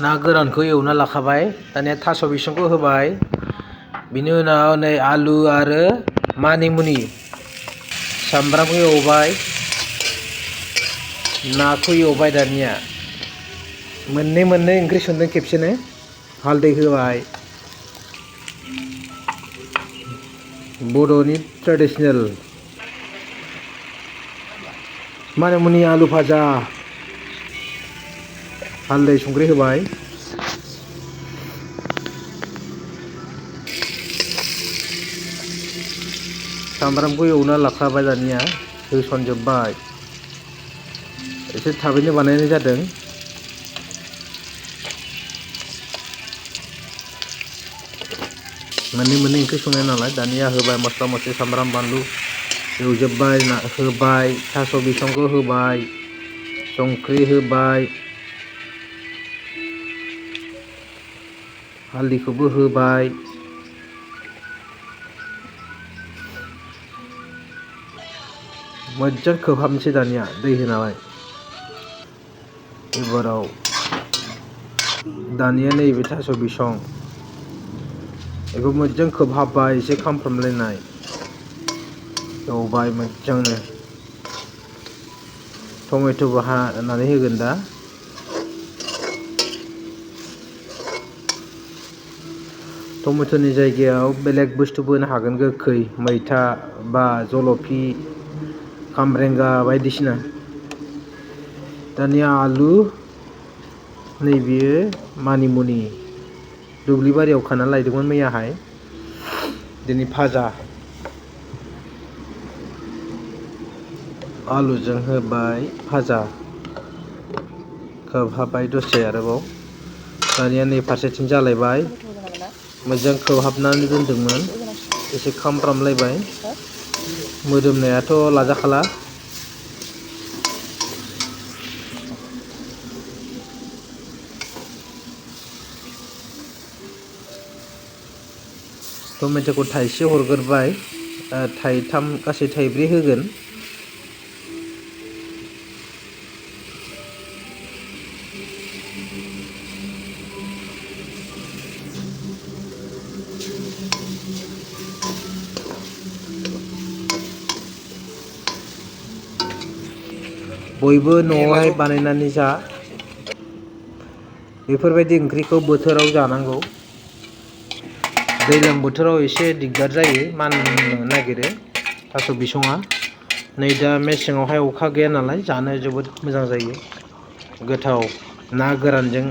ना गोरानखौ एवना लाखाबाय दानिया थास' बिसंखौ होबाय बिनि उनाव नै आलु आरो मानिमुनि सामब्रामखौ एवबाय नाखौ एवबाय दानिया मोननै ओंख्रि संदों खेबसेनो हालदै होबाय बड'नि ट्रेडिशनेल मानिमुनि आलु भाजा हालदै संख्रि होबाय सामब्रामखौ एवना लाखाबाय दानिया होसनजोब्बाय एसे थाबैनो बानायनाय जादों मोननै ओंख्रि संनाय नालाय दानिया होबाय मस्ला मस्लि सामब्राम बानलु एवजोब्बाय होबाय थास' बिसंखौ होबाय संख्रि होबाय हालदैखौबो होबाय मोजां खोबहाबनोसै दानिया दै होनानै एबाराव दानिया नैबे थास' बिसं बेखौ मोजां खोबहाबबाय एसे खामफ्रामलायनाय एवबाय मोजांनो टमेट'बो हानानै होगोन दा टमेट'नि जायगायाव बेलेग बुस्थुबो होनो हागोन गोखै मैथा बा जलफि खामब्रेंगा बायदिसिना दानिया आलु नैबेयो मानिमुनि दुब्लि बारियाव खाना लायदोंमोन मैयाहाय दिनै भाजा आलुजों होबाय भाजा खोबहाबबाय दसे आरोबाव दानिया नै फारसेथिं जालायबाय मोजां खोबहाबनानै दोनदोंमोन एसे खामफ्रामलायबाय मोदोमनायाथ' लाजाखाला टमेट'खौ थाइसे हरग्रोबाय थाइथाम गासै थाइब्रै होगोन बयबो न'आवहाय बानायनानै जा बेफोरबायदि ओंख्रिखौ बोथोराव जानांगौ दैज्लां बोथोराव एसे दिगदार जायो माननो नागिरो थास' बिसङा नै दा मेसेङावहाय अखा गैया नालाय जानो जोबोद मोजां जायो गोथाव ना गोरानजों